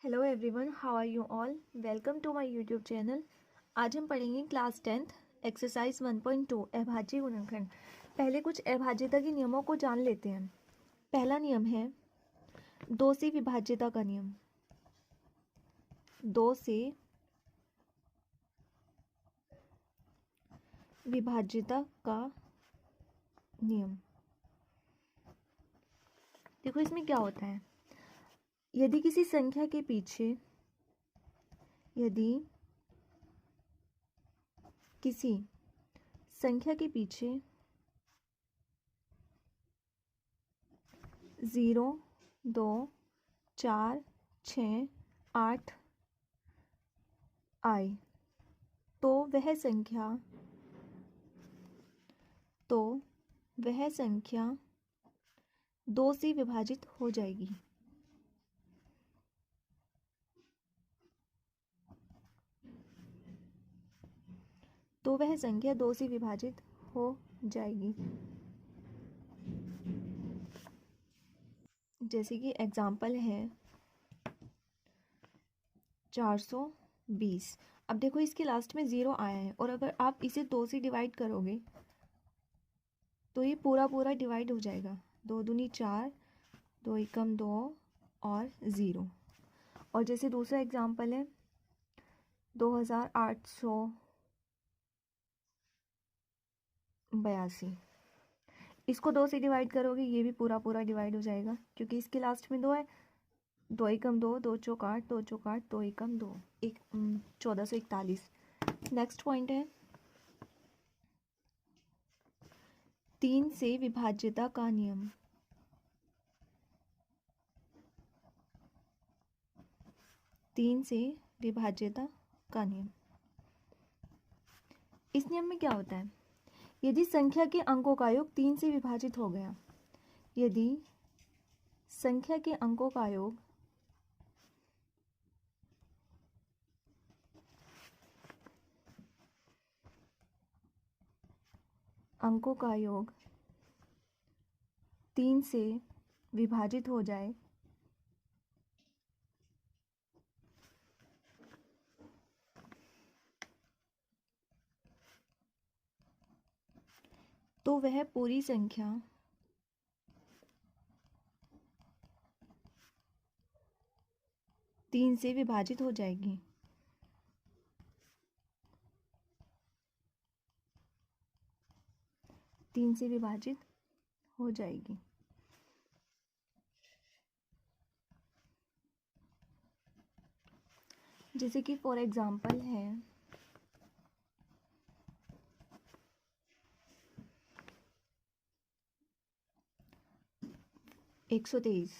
Hello everyone, how are you all. Welcome to my YouTube channel. आज हम पढ़ेंगे class 10th exercise 1.2 अभाज्य गुणनखंड। पहले कुछ अभाज्यता के नियमों को जान लेते हैं। पहला नियम है दो से विभाज्यता का नियम। दो से विभाज्यता का नियम। देखो इसमें क्या होता है, यदि किसी संख्या के पीछे किसी संख्या के पीछे 0, 2, 4, 6, 8 आए तो वह संख्या 2 से विभाजित हो जाएगी। तो वह संख्या 2 से विभाजित हो जाएगी। जैसे कि एग्जाम्पल है 420। अब देखो इसके लास्ट में 0 आया है और अगर आप इसे 2 से डिवाइड करोगे तो ये पूरा पूरा डिवाइड हो जाएगा। 2 दूनी 4, 2 एकम 2 और 0। और जैसे दूसरा एग्जाम्पल है 2882। इसको 2 से डिवाइड करोगे ये भी पूरा पूरा डिवाइड हो जाएगा क्योंकि इसके लास्ट में 2 है। 2 एकम 2, 2 चौक 8, 2 चौक 8, 2 एकम 2, 1441। नेक्स्ट पॉइंट है 3 से विभाज्यता का नियम। 3 से विभाज्यता का नियम। इस नियम में क्या होता है, यदि संख्या के अंकों का योग 3 से विभाजित हो गया, यदि संख्या के अंकों का योग 3 से विभाजित हो जाए तो वह पूरी संख्या 3 से विभाजित हो जाएगी। तीन से विभाजित हो जाएगी। जैसे कि फॉर एग्जाम्पल है 123।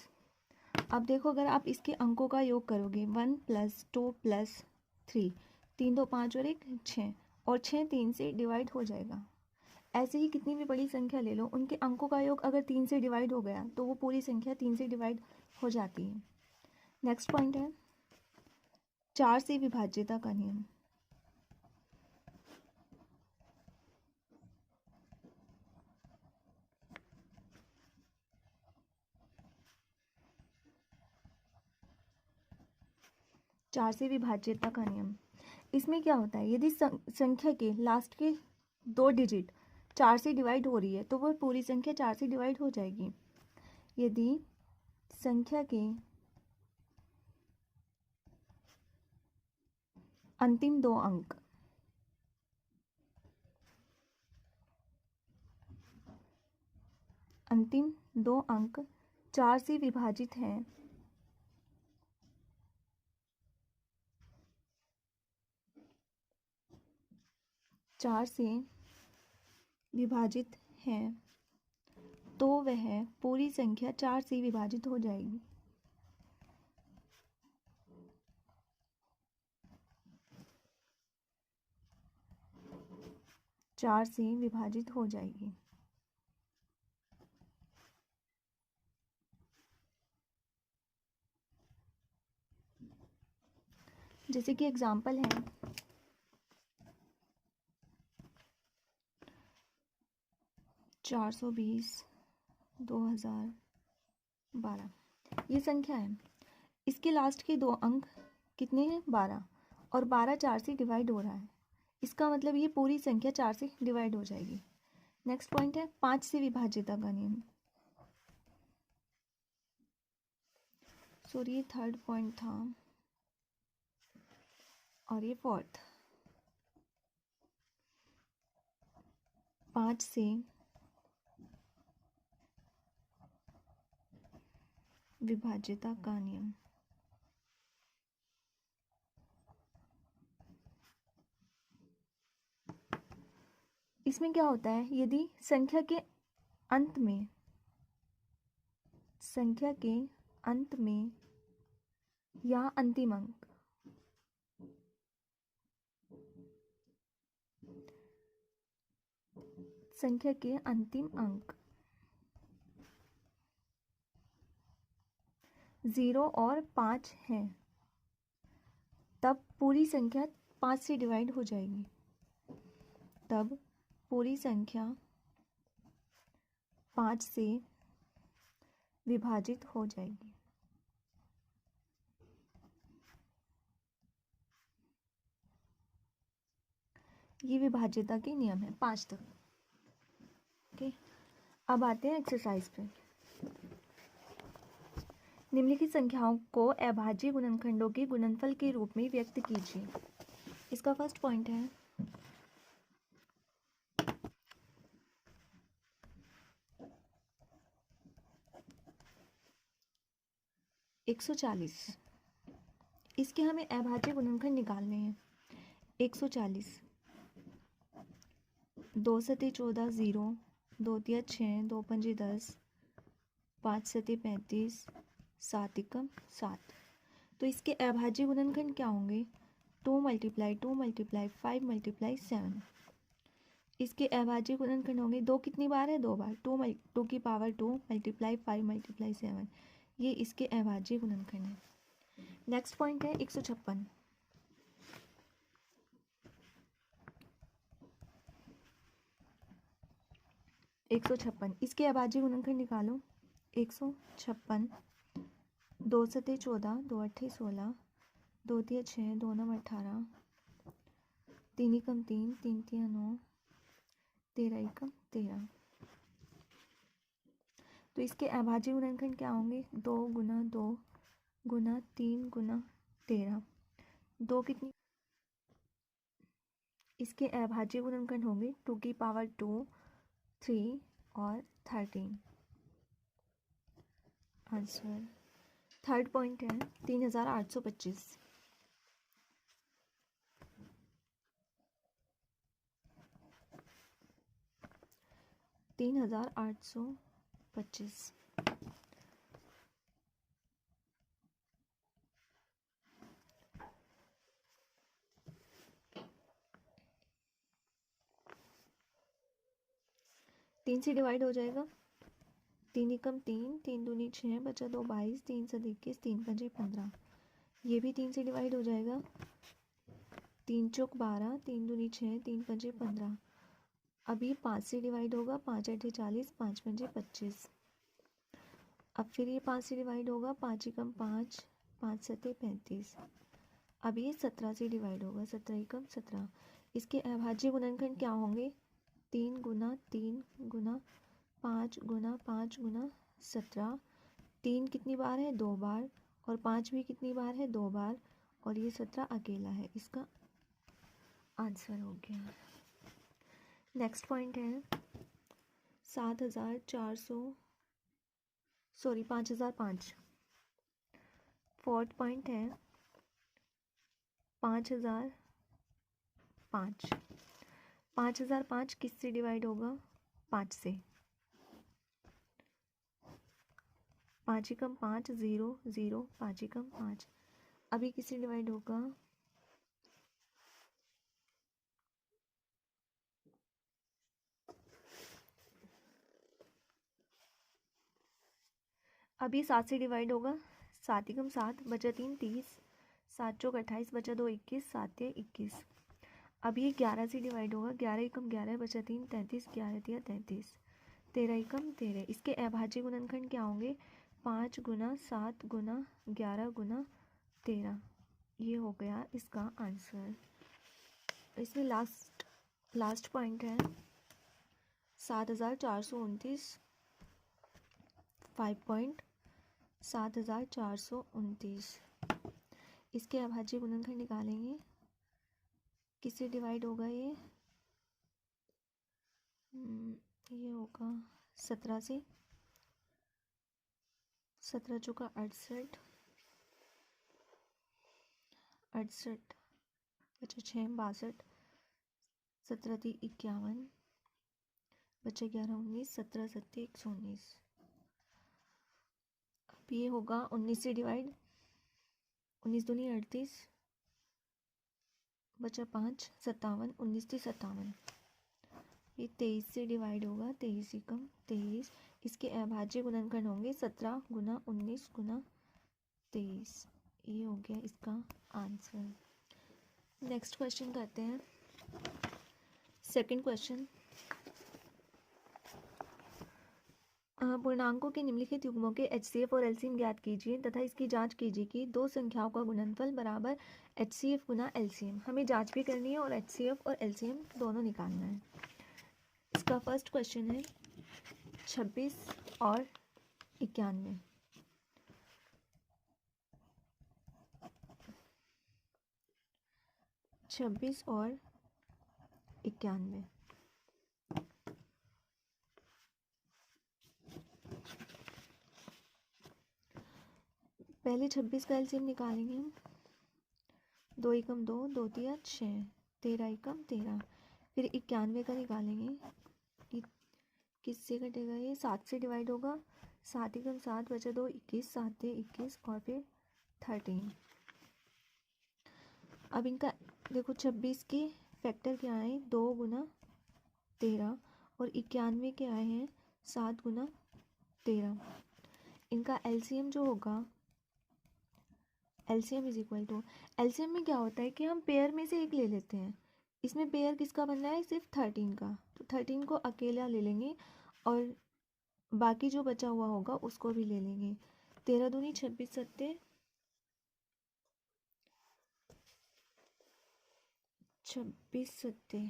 अब देखो अगर आप इसके अंकों का योग करोगे 1 + 2 + 3, 3 2 5 और 1 6, और 6 3 से डिवाइड हो जाएगा। ऐसे ही कितनी भी बड़ी संख्या ले लो, उनके अंकों का योग अगर 3 से डिवाइड हो गया तो वो पूरी संख्या 3 से डिवाइड हो जाती है। नेक्स्ट पॉइंट है 4 से विभाज्यता का नियम। चार से विभाज्यता का नियम, इसमें क्या होता है, यदि संख्या के लास्ट के 2 डिजिट 4 से डिवाइड हो रही है तो वह पूरी संख्या 4 से डिवाइड हो जाएगी। यदि संख्या के अंतिम 2 अंक 4 से विभाजित हैं तो वह पूरी संख्या 4 से विभाजित हो जाएगी। चार से विभाजित हो जाएगी। जैसे कि एग्जाम्पल है 420 2012। ये संख्या है, इसके लास्ट के दो अंक कितने हैं? 12, और 12 4 से डिवाइड हो रहा है, इसका मतलब ये पूरी संख्या 4 से डिवाइड हो जाएगी। नेक्स्ट पॉइंट है 5 से विभाज्यता का नियम। सॉरी, ये थर्ड पॉइंट था और ये फोर्थ। 5 से विभाज्यता का नियम। इसमें क्या होता है, यदि संख्या के अंत में या अंतिम अंक संख्या के अंतिम अंक 0 और 5 हैं, तब पूरी संख्या 5 से डिवाइड हो जाएगी। तब पूरी संख्या 5 से विभाजित हो जाएगी। ये विभाज्यता के नियम है 5 तक। ओके, अब आते हैं एक्सरसाइज पे। निम्नलिखित संख्याओं को अभाज्य गुणनखंडों के गुणनफल के रूप में व्यक्त कीजिए। इसका फर्स्ट पॉइंट है 140। इसके हमें अभाज्य गुणनखंड निकालने हैं। 140, 2 सते 14 0, 2 तिया 6, 2 पंजे 10, 5 सते 35, 7 एकम 7। तो इसके अभाज्य गुणनखंड क्या होंगे? 2 मल्टीप्लाई 2 मल्टीप्लाई 5 मल्टीप्लाई 7। इसके अभाज्य गुणनखंड होंगे, 2 कितनी बार है? 2 बार। 2 की पावर 2 मल्टीप्लाई 5 मल्टीप्लाई 7। ये इसके अभाज्य गुणनखंड है। नेक्स्ट पॉइंट है 156। 156, इसके अभाज्य गुणनखंड निकालो। 156, 2 सते 14, 2 अट्ठे 16, 2 तिया 6, 2 नम 18, 3 एकम 3, 3 तिया 9, 13 एकम 13। तो इसके अभाज्य गुणनखंड क्या होंगे? 2 गुना 2 गुना 3 गुना 13। 2 कितनी? इसके अभाज्य गुणनखंड होंगे 2 की पावर 2, 3 और 13। आंसर। थर्ड पॉइंट है 3825। 3825। तीन से डिवाइड हो जाएगा। 3 एकम 3, 3 दूनी 6, बचा 2 22, 3 सत 21, 3 पंजे 15। ये भी 3 से डिवाइड हो जाएगा। 3 चौक 12, 3 दूनी 6, 3 पंजे 15। अभी 5 से डिवाइड होगा। 5 अठे 40, 5 पंजे 25। अब फिर ये 5 से डिवाइड होगा। 5 एकम 5, 5 सते 35। अब ये 17 से डिवाइड होगा। 17 एकम 17। इसके अभाज्य गुणनखंड क्या होंगे? 3 गुना 3 गुना 5 गुना 5 गुना 17। 3 कितनी बार है? 2 बार। और 5 भी कितनी बार है? 2 बार। और ये 17 अकेला है। इसका आंसर हो गया। नेक्स्ट पॉइंट है 7400, सॉरी 5005। फोर्थ पॉइंट है 5005। 5005 किससे डिवाइड होगा? 5 से। 5 एकम 5, 0 0, 5 एकम 5। अभी किससे डिवाइड होगा? अभी 7 से डिवाइड होगा। 7 एकम 7, बचा 3 30, 7 चौक 28, बचा 2 21, 7 या 21। अब ये 11 से डिवाइड होगा। 11 एकम 11, बचा 3 33, 11 तिया 33, 13 एकम 13। इसके अभाज्य गुणनखंड क्या होंगे? 5 गुना 7 गुना 11 गुना 13, ये हो गया इसका आंसर। इसमें लास्ट पॉइंट है 7429, 5 पॉइंट 7429। इसके अभाज्य गुणनखंड निकालेंगे, किससे डिवाइड होगा ये होगा 17 से, 17 चौका 68, 68 बचा 6 62, 17 3 51, बचा 11 19, 17 7 119। अब ये होगा 19 से डिवाइड, 19 दूनी 38, बचा 5 57, 19 3 57। ये 23 से डिवाइड होगा, 23 ही कम 23। इसके अभाज्य गुणनखंड होंगे 17 गुना 19 गुना 23। ये हो गया इसका आंसर। नेक्स्ट क्वेश्चन करते हैं। सेकंड क्वेश्चन, पूर्णांकों के निम्नलिखित युग्मों के HCF और LCM ज्ञात कीजिए तथा इसकी जांच कीजिए कि दो संख्याओं का गुणनफल बराबर HCF गुना LCM। हमें जांच भी करनी है और HCF और LCM दोनों निकालना है। इसका फर्स्ट क्वेश्चन है 26 और 91। छब्बीस और 91। पहले 26 का एलसीएम निकालेंगे हम। 2 एकम 2, 2 तिया 6, 13 एकम 13। फिर 91 का निकालेंगे, किससे कटेगा ये 7 से डिवाइड होगा, 7 एकम 7 बचा 2 21, 7 21 और फिर 13। अब इनका देखो 26 के फैक्टर क्या आए 2 गुना 13 और 91 के आए हैं 7 गुना 13। इनका एलसीएम जो होगा, LCM is equal to, LCM में क्या होता है कि हम पेयर में से एक ले लेते हैं। इसमें पेयर किसका बन रहा है सिर्फ 13 का, तो 13 को अकेला ले लेंगे और बाकी जो बचा हुआ होगा उसको भी ले लेंगे। 13 दूनी 26 सत्ते 26 सत्ते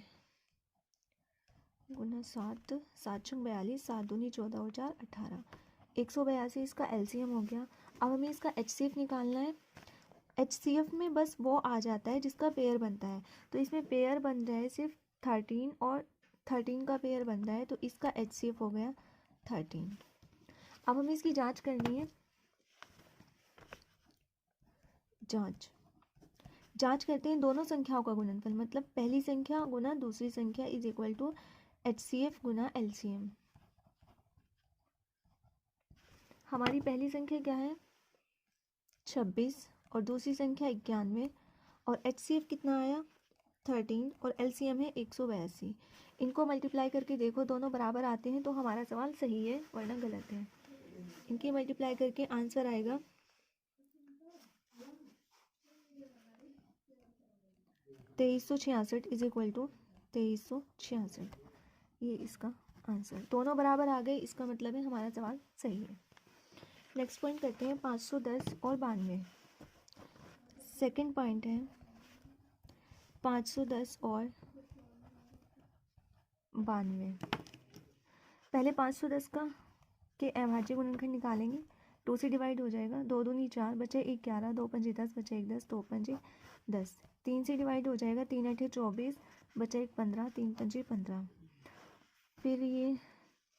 गुना 7, 7 छंग 42, 7 दूनी 14 और 4 18, 182 इसका एलसीएम हो गया। अब हमें इसका एचसीएफ निकालना है। एचसीएफ में बस वो आ जाता है जिसका पेयर बनता है, तो इसमें पेयर बन रहा है सिर्फ 13 और 13 का पेयर बन रहा है, तो इसका एचसीएफ हो गया 13। अब हमें इसकी जांच करनी है। जांच करते हैं दोनों संख्याओं का गुणनफल, मतलब पहली संख्या गुना दूसरी संख्या इज इक्वल टू एचसीएफ गुना एलसीएम। हमारी पहली संख्या क्या है 26 और दूसरी संख्या 91 और एचसीएफ कितना आया 13 और एलसीएम है 182। इनको मल्टीप्लाई करके देखो, दोनों बराबर आते हैं तो हमारा सवाल सही है वरना गलत है। इनकी मल्टीप्लाई करके आंसर आएगा 2366 इज इक्वल टू 2366। ये इसका आंसर, दोनों बराबर आ गए, इसका मतलब है हमारा सवाल सही है। नेक्स्ट पॉइंट करते हैं 510 और 92। सेकंड पॉइंट है 510 और 92। पहले 510 का के अभाज्य गुणनखंड निकालेंगे। 2 से डिवाइड हो जाएगा, 2 दूनी 4 बचे 1 11, 2 पंजे 10 बचे 1 10, 2 पंजे 10। 3 से डिवाइड हो जाएगा, 3 8 24 बचा 1 15, 3 पंजे 15। फिर ये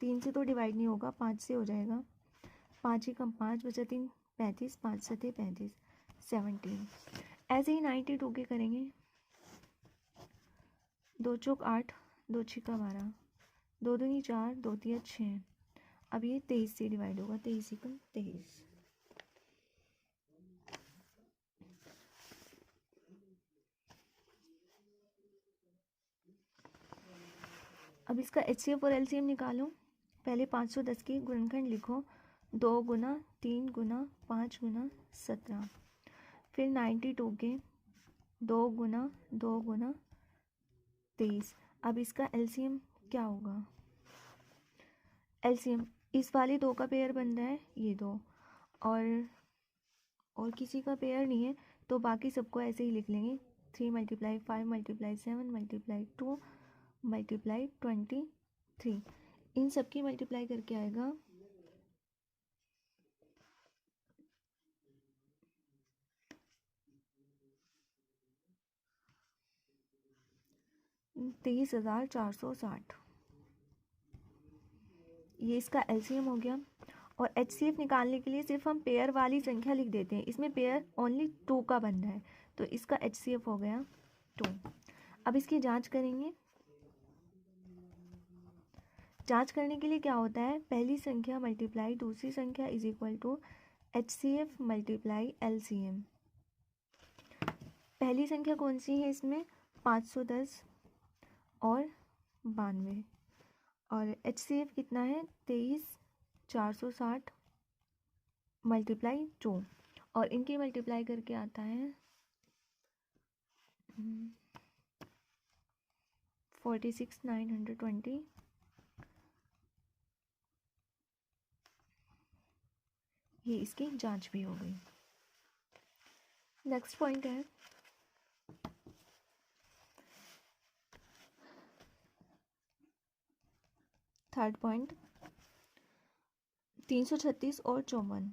3 से तो डिवाइड नहीं होगा, 5 से हो जाएगा, 5 एकम 5 बचा 3 35, 5 सते 35 17। ऐसे ही 92 के करेंगे। 2 चौक 8, 2 छिका 12, 2 दूनी 4, 2 तिया 6। अब ये 23 से डिवाइड होगा, 23 एकम 23। अब इसका एचसीएफ और एलसीएम निकालो। पहले 510 के गुणनखंड लिखो, 2 गुना 3 गुना 5 गुना 17। फिर 92 के 2 गुना 23। अब इसका एलसीएम क्या होगा, एलसीएम इस वाले 2 का पेयर बन रहा है ये 2 और किसी का पेयर नहीं है तो बाकी सबको ऐसे ही लिख लेंगे। 3 × 5 × 7 × 2 × 23। इन सब की मल्टीप्लाई करके आएगा 23,460। ये इसका एलसीएम हो गया। और एचसीएफ निकालने के लिए सिर्फ हम पेयर वाली संख्या लिख देते हैं। इसमें पेयर ओनली 2 का बन रहा है तो इसका एचसीएफ हो गया 2। अब इसकी जांच करेंगे। जांच करने के लिए क्या होता है, पहली संख्या मल्टीप्लाई दूसरी संख्या is equal to HCF multiply LCM. पहली संख्या कौन सी है इसमें, 510 और 92, और एचसीएफ कितना है 23,460 मल्टीप्लाई 2, और इनकी मल्टीप्लाई करके आता है 46,920। ये इसकी जांच भी हो गई। नेक्स्ट पॉइंट है थर्ड पॉइंट, 336 और 54।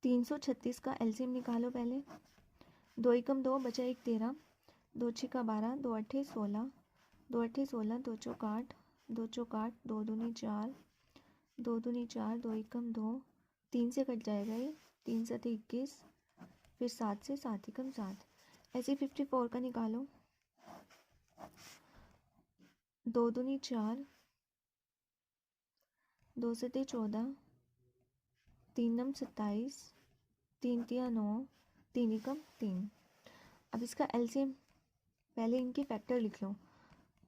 336 का एलसीएम निकालो पहले। 2 एकम 2 बचा 1 13, 2 छिका 12, 2 अट्ठे 16, 2 अट्ठे 16, 2 चौक 8, 2 चौक 8, 2 दूनी 4, 2 दूनी 4, 2 एकम 2, 3 से कट जाएगा ये, 3 सते 21, फिर 7 से 7 एकम 7। ऐसे 54 का निकालो। 2 दूनी 4, 2 सते 14, 3 नम 27, 3 तिया 9, 3 एकम 3। अब इसका एलसीएम, पहले इनके फैक्टर लिख लो।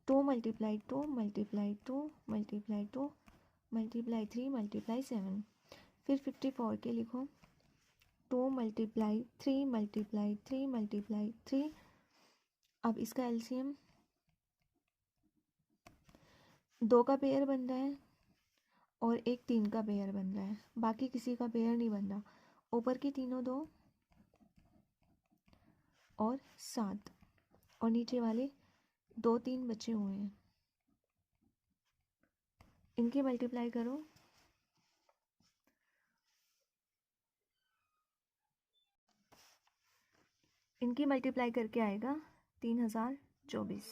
2 × 2 × 2 × 2 × 3 × 7। फिर 54 के लिखो। 2 × 3 × 3 × 3। अब इसका एलसीएम 2 का पेयर बन रहा है और एक 3 का पेयर बन रहा है, बाकी किसी का पेयर नहीं बन रहा। ऊपर की तीनों 2 और 7, और नीचे वाले 2 3 बचे हुए हैं, इनकी मल्टीप्लाई करो। इनकी मल्टीप्लाई करके आएगा 3024।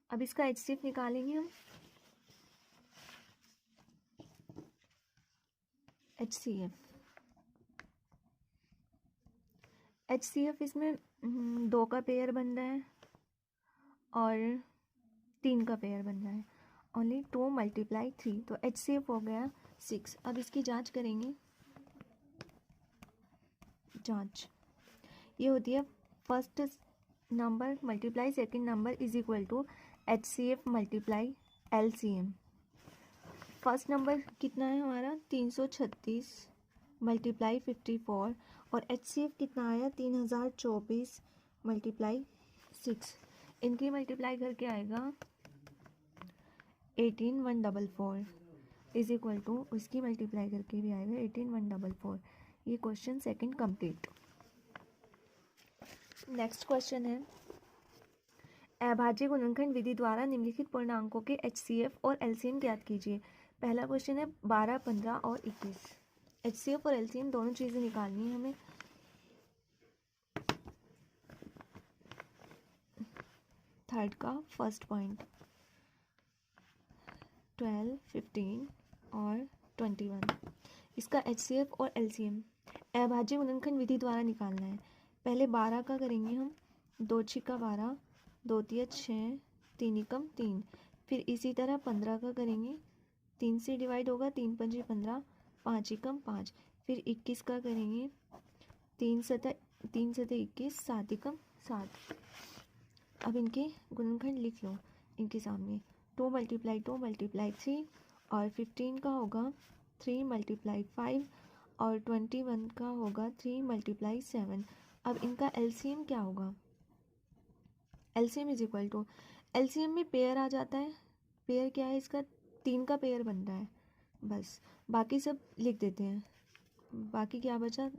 अब इसका एचसीएफ निकालेंगे हम। एचसीएफ इसमें 2 का पेयर बन रहा है और 3 का पेयर बन रहा है। ओनली 2 × 3, तो एचसीएफ हो गया 6। अब इसकी जांच करेंगे। जांच ये होती है first number multiply second number is equal to HCF multiply LCM. First number कितना है हमारा 336 मल्टीप्लाई 54, और एचसीएफ कितना आया 3024 मल्टीप्लाई 6। इनकी मल्टीप्लाई करके आएगा 18,144 इज इक्वल टू, इसकी मल्टीप्लाई करके भी आएगा 18,144। ये question second complete. Next question है, अभाज्य गुणनखंड विधि द्वारा निम्नलिखित पूर्णांकों के एचसीएफ और एलसीएम ज्ञात कीजिए। पहला क्वेश्चन है 12, 15 और 21। एचसीएफ और एलसीएम दोनों चीज़ें निकालनी है हमें। थर्ड का फर्स्ट पॉइंट 12, 15 और 21, इसका एचसीएफ और एलसीएम अभाज्य गुणनखंड विधि द्वारा निकालना है। पहले 12 का करेंगे हम। 2 छिका 12, 2 तिया 6, 3 एकम 3। फिर इसी तरह 15 का करेंगे। 3 से डिवाइड होगा, 3 पंजे 15, 5 एकम 5। फिर 21 का करेंगे। 3 सते 21, 7 एकम 7। अब इनके गुणनखंड लिख लो इनके सामने। 2 × 2 × 3, और 15 का होगा 3 × 5, और 21 का होगा 3 × 7। अब इनका एलसीएम क्या होगा, LCM is equal to, LCM में पेयर आ जाता है, पेयर क्या है इसका, 3 का पेयर बन रहा है, बस बाकी सब लिख देते हैं। बाकी क्या बचा,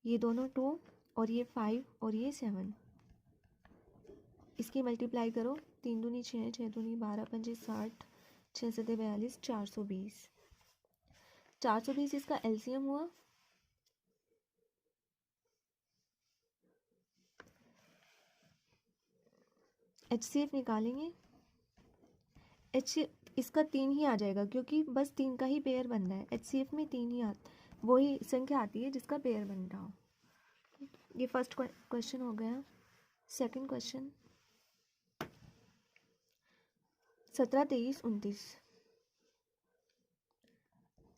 ये दोनों 2 और ये 5 और ये 7, इसकी मल्टीप्लाई करो, 3 दूनी 6, 6 दूनी 12, 5 60, 6 7 42, 420, 420 इसका एलसीएम हुआ। HCF निकालेंगे, HCF इसका 3 ही आ जाएगा क्योंकि बस 3 का ही पेयर बन रहा है। HCF में 3 ही वही संख्या आती है जिसका पेयर बन रहा हो। ये फर्स्ट क्वेश्चन हो गया। सेकंड क्वेश्चन, 17 23 29,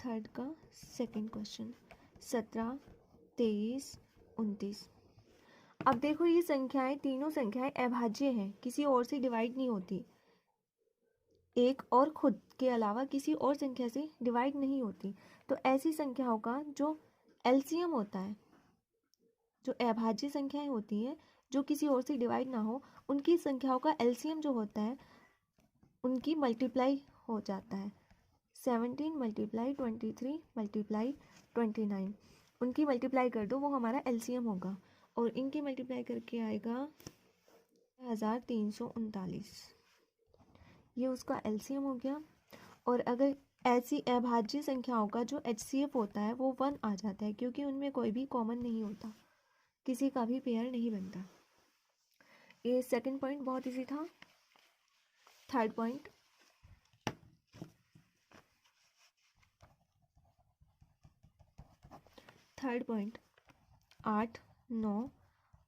थर्ड का सेकंड क्वेश्चन, 17 23 29। अब देखो ये संख्याएं, तीनों संख्याएं अभाज्य हैं, किसी और से डिवाइड नहीं होती, एक और खुद के अलावा किसी और संख्या से डिवाइड नहीं होती। तो ऐसी संख्याओं का जो एलसीएम होता है, जो अभाज्य संख्याएं होती हैं जो किसी और से डिवाइड ना हो, उनकी संख्याओं का एलसीएम जो होता है उनकी मल्टीप्लाई हो जाता है। 17 मल्टीप्लाई 23 मल्टीप्लाई 29, उनकी मल्टीप्लाई कर दो, वो हमारा एलसीएम होगा, और इनकी मल्टीप्लाई करके आएगा 1339, ये उसका एलसीएम हो गया। और अगर ऐसी अभाज्य संख्याओं का जो HCF होता है वो 1 आ जाता है क्योंकि उनमें कोई भी कॉमन नहीं होता, किसी का भी पेयर नहीं बनता। ये सेकंड पॉइंट बहुत इजी था। थर्ड पॉइंट, थर्ड पॉइंट 8 9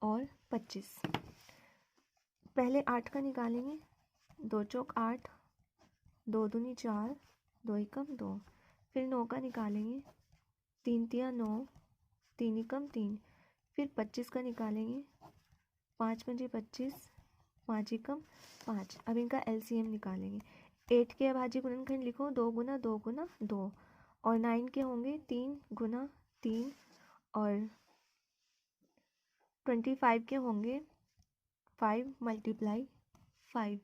और 25। पहले 8 का निकालेंगे, 2 चौक 8, 2 दूनी 4, 2 एकम 2, फिर 9 का निकालेंगे, 3 तिया 9, 3 एकम 3, फिर 25 का निकालेंगे, 5 पंजे 25, 5 एकम 5। अब इनका एलसीएम निकालेंगे। 8 के अभाज्य गुणनखंड लिखो, 2 गुना 2 गुना 2, और 9 के होंगे 3 गुना 3, और 25 के होंगे 5 मल्टीप्लाई 5।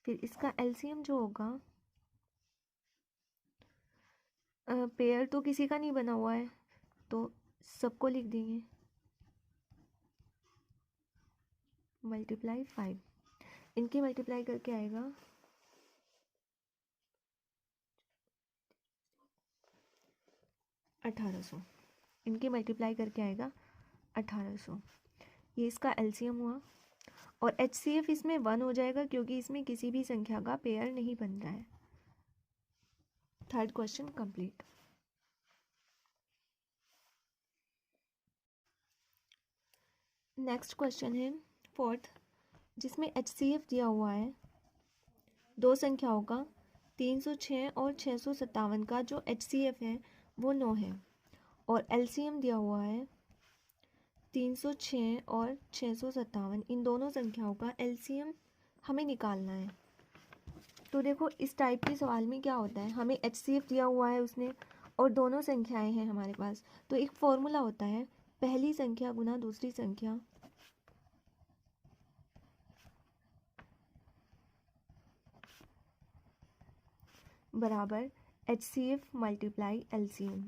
फिर इसका एलसीएम जो होगा, पेयर तो किसी का नहीं बना हुआ है तो सबको लिख देंगे, मल्टीप्लाई 5, इनकी मल्टीप्लाई करके आएगा 1800, इनकी मल्टीप्लाई करके आएगा 1800। ये इसका एलसीएम हुआ, और HCF इसमें 1 हो जाएगा क्योंकि इसमें किसी भी संख्या का पेयर नहीं बन रहा है। Third question complete. Next question है फोर्थ, जिसमें HCF दिया हुआ है दो संख्याओं का, 306 और 657 का जो HCF है वो 9 है, और LCM दिया हुआ है 306 और 657, इन दोनों संख्याओं का LCM हमें निकालना है। तो देखो इस टाइप के सवाल में क्या होता है, हमें HCF दिया हुआ है उसने और दोनों संख्याएं हैं हमारे पास, तो एक फॉर्मूला होता है, पहली संख्या गुना दूसरी संख्या बराबर HCF मल्टीप्लाई LCM।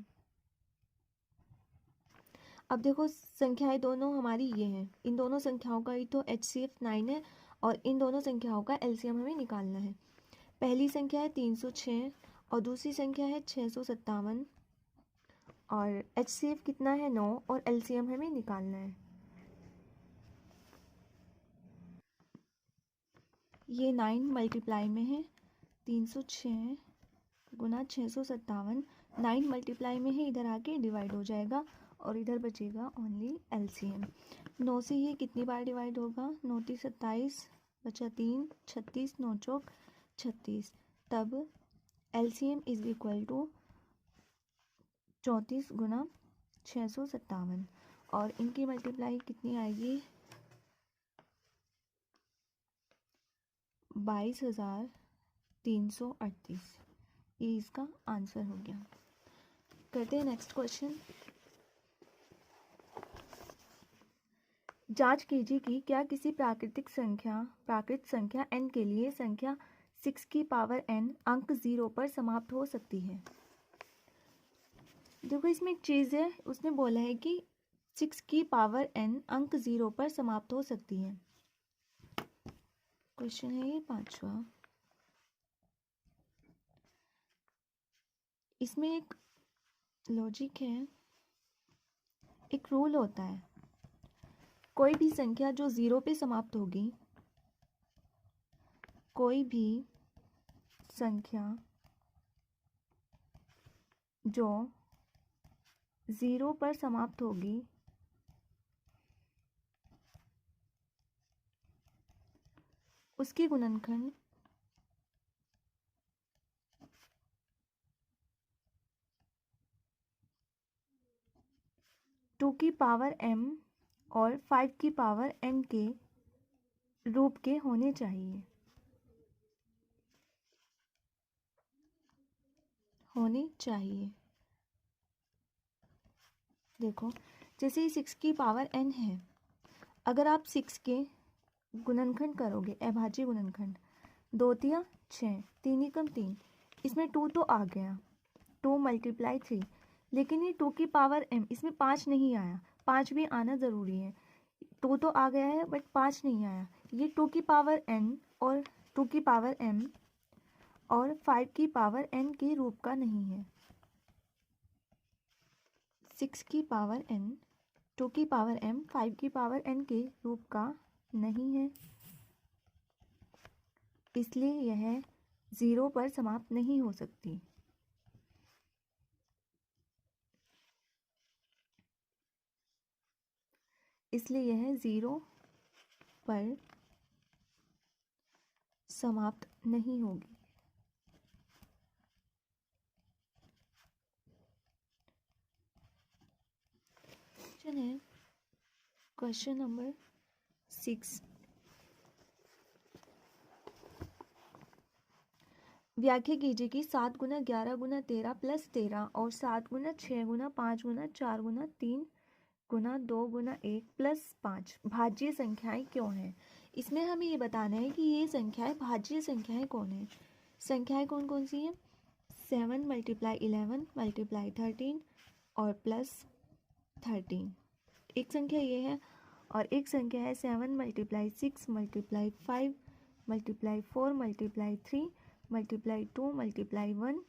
अब देखो संख्याएं दोनों हमारी ये हैं, इन दोनों संख्याओं का ही तो HCF 9 है, और इन दोनों संख्याओं का LCM हमें निकालना है। पहली संख्या है 306 और दूसरी संख्या है 657, और HCF कितना है 9, और LCM हमें निकालना है। ये 9 मल्टीप्लाई में है, 306 गुना 657, 9 मल्टीप्लाई में है, इधर आके डिवाइड हो जाएगा और इधर बचेगा ओनली LCM। 9 से ये कितनी बार डिवाइड होगा, 9 3 27, बचा 3, 36, 9 चौक 36, तब LCM इज इक्वल टू 34 गुना 657, और इनकी मल्टीप्लाई कितनी आएगी, 22,338। ये इसका आंसर हो गया। करते हैं नेक्स्ट क्वेश्चन। जांच कीजिए कि क्या किसी प्राकृत संख्या n के लिए संख्या 6 की पावर n अंक 0 पर समाप्त हो सकती है। देखो इसमें एक चीज़ है, उसने बोला है कि 6 की पावर n अंक 0 पर समाप्त हो सकती है। क्वेश्चन है ये 5वां। इसमें एक लॉजिक है, एक रूल होता है, कोई भी संख्या जो 0 पे समाप्त होगी, कोई भी संख्या जो 0 पर समाप्त होगी उसकी गुणनखंड टू की पावर m और 5 की पावर n के रूप के होने चाहिए, देखो जैसे 6 की पावर n है, अगर आप 6 के गुणनखंड करोगे, अभाज्य गुणनखंड, 2 तिया 6, 3 एकम 3, इसमें 2 तो आ गया, 2 × 3, लेकिन ये 2 की पावर m, इसमें 5 नहीं आया, 5 भी आना ज़रूरी है। 2 तो आ गया है बट 5 नहीं आया। ये 2 की पावर n और 2 की पावर m और 5 की पावर n के रूप का नहीं है। 6 की पावर n, 2 की पावर m, 5 की पावर n के रूप का नहीं है, इसलिए यह 0 पर समाप्त नहीं हो सकती। इसलिए यह 0 पर समाप्त नहीं होगी। क्वेश्चन है, क्वेश्चन नंबर 6, व्याख्या कीजिए कि 7 × 11 × 13 + 13 और 7 × 6 × 5 × 4 × 3 × 2 × 1 + 5 भाज्य संख्याएं क्यों हैं। इसमें हमें ये बताना है कि ये संख्याएं भाज्य संख्याएं कौन है। संख्याएं कौन कौन सी हैं? 7 × 11 × 13 और +13, एक संख्या ये है, और एक संख्या है 7 × 6 × 5 × 4 × 3 × 2 × 1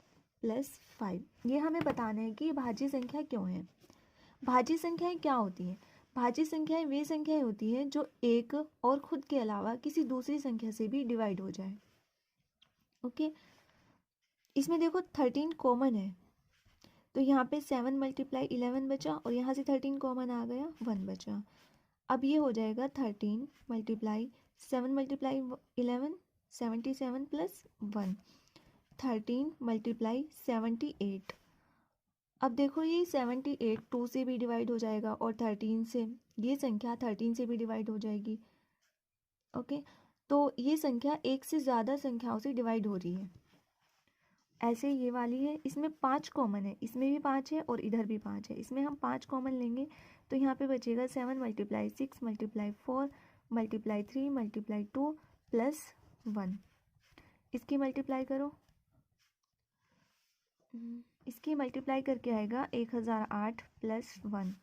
+ 5। ये हमें बताना है कि भाज्य संख्या क्यों है। भाज्य संख्याएं क्या होती हैं? भाज्य संख्याएं वे संख्याएं होती हैं जो एक और खुद के अलावा किसी दूसरी संख्या से भी डिवाइड हो जाए। ओके, इसमें देखो 13 कॉमन है, तो यहाँ पे 7 × 11 बचा और यहाँ से 13 कॉमन आ गया, 1 बचा। अब ये हो जाएगा 13 × 7 × 11 77 + 1, 13 × 78। अब देखो ये 78 2 से भी डिवाइड हो जाएगा और 13 से, ये संख्या 13 से भी डिवाइड हो जाएगी। ओके, तो ये संख्या एक से ज़्यादा संख्याओं से डिवाइड हो रही है। ऐसे ये वाली है, इसमें 5 कॉमन है, इसमें भी 5 है और इधर भी 5 है, इसमें हम 5 कॉमन लेंगे तो यहाँ पे बचेगा 7 × 6 × 4 × 3 × 2 + 1। इसकी मल्टीप्लाई करो, इसकी मल्टीप्लाई करके आएगा 1008 + 1,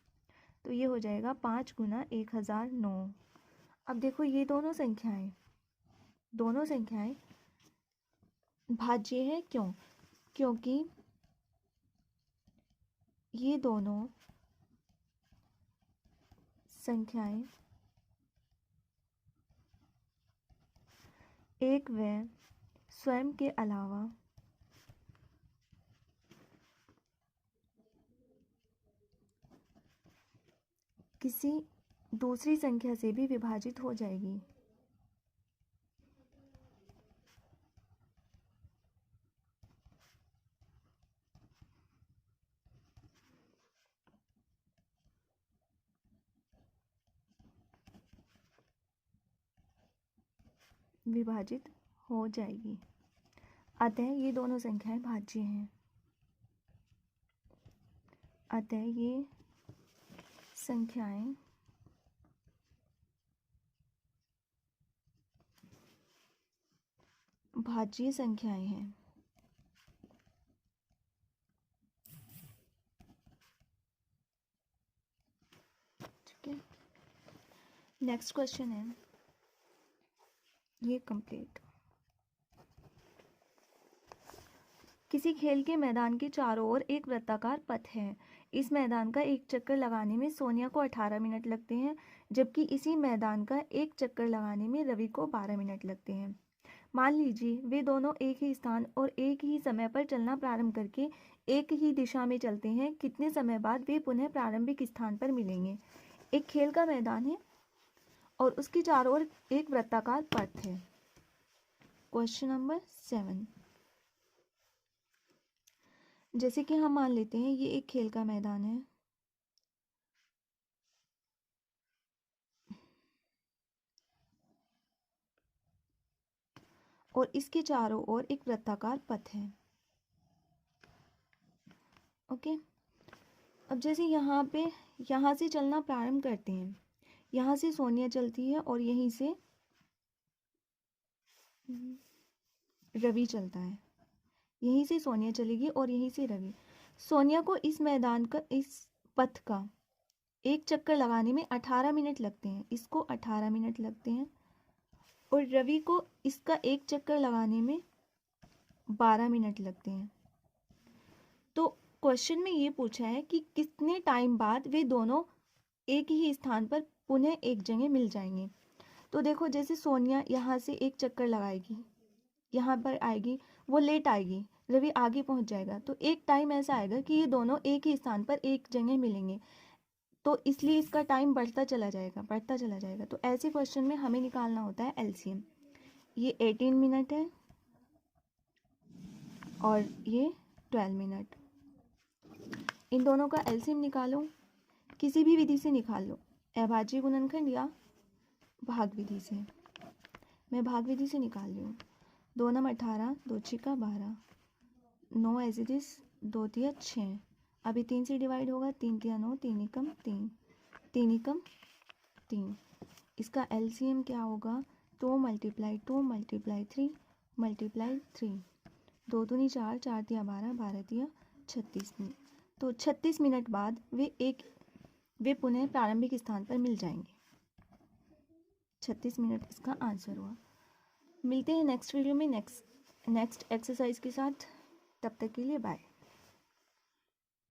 तो ये हो जाएगा 5 × 1009। अब देखो ये दोनों संख्याएं भाज्य है, क्यों? क्योंकि ये दोनों संख्याएं एक व स्वयं के अलावा किसी दूसरी संख्या से भी विभाजित हो जाएगी। विभाजित हो जाएगी, अतः ये दोनों संख्याएं भाज्य हैं। अतः ये संख्याएं भाज्य संख्याएं हैं। ठीक है, नेक्स्ट क्वेश्चन है ये कंप्लीट। किसी खेल के मैदान के चारों ओर एक वृत्ताकार पथ है। इस मैदान का एक चक्कर लगाने में सोनिया को 18 मिनट लगते हैं, जबकि इसी मैदान का एक चक्कर लगाने में रवि को 12 मिनट लगते हैं। मान लीजिए वे दोनों एक ही स्थान और एक ही समय पर चलना प्रारंभ करके एक ही दिशा में चलते हैं। कितने समय बाद वे पुनः प्रारंभिक स्थान पर मिलेंगे? एक खेल का मैदान है और उसके चारों ओर एक वृत्ताकार पथ है। क्वेश्चन नंबर 7, जैसे कि हम मान लेते हैं ये एक खेल का मैदान है और इसके चारों ओर एक वृत्ताकार पथ है। ओके, अब जैसे यहाँ से चलना प्रारंभ करते हैं, यहाँ से सोनिया चलती है और यहीं से रवि चलता है। यहीं से सोनिया चलेगी और यहीं से रवि। सोनिया को इस मैदान का, इस पथ का एक चक्कर लगाने में 18 मिनट लगते हैं, इसको 18 मिनट लगते हैं, और रवि को इसका एक चक्कर लगाने में 12 मिनट लगते हैं। तो क्वेश्चन में ये पूछा है कि कितने टाइम बाद वे दोनों एक ही स्थान पर पुनः एक जगह मिल जाएंगे। तो देखो, जैसे सोनिया यहाँ से एक चक्कर लगाएगी, यहाँ पर आएगी, वो लेट आएगी, रवि आगे पहुँच जाएगा, तो एक टाइम ऐसा आएगा कि ये दोनों एक ही स्थान पर एक जगह मिलेंगे। तो इसलिए इसका टाइम बढ़ता चला जाएगा। तो ऐसे क्वेश्चन में हमें निकालना होता है एलसीएम। ये 18 मिनट है और ये 12 मिनट। इन दोनों का एलसीएम निकालो, किसी भी विधि से निकाल लो, अभाज्य गुणनखंड या भाग विधि से। मैं भाग विधि से निकाल रही हूँ। 2 नम 18, 2 छिका 12, 9 एज इट इज, 2 तिया 6। अभी 3 से डिवाइड होगा, 3 तिया 9, 3 एकम 3, 3 एकम 3। इसका एलसीएम क्या होगा? 2 मल्टीप्लाई 2 मल्टीप्लाई 3 मल्टीप्लाई 3, 2 दूनी 4, 4 तिया 12, 12 तिया 36 मिनट। तो 36 मिनट बाद वे पुनः प्रारंभिक स्थान पर मिल जाएंगे। 36 मिनट इसका आंसर हुआ। मिलते हैं नेक्स्ट वीडियो में नेक्स्ट एक्सरसाइज के साथ। तब तक के लिए बाय।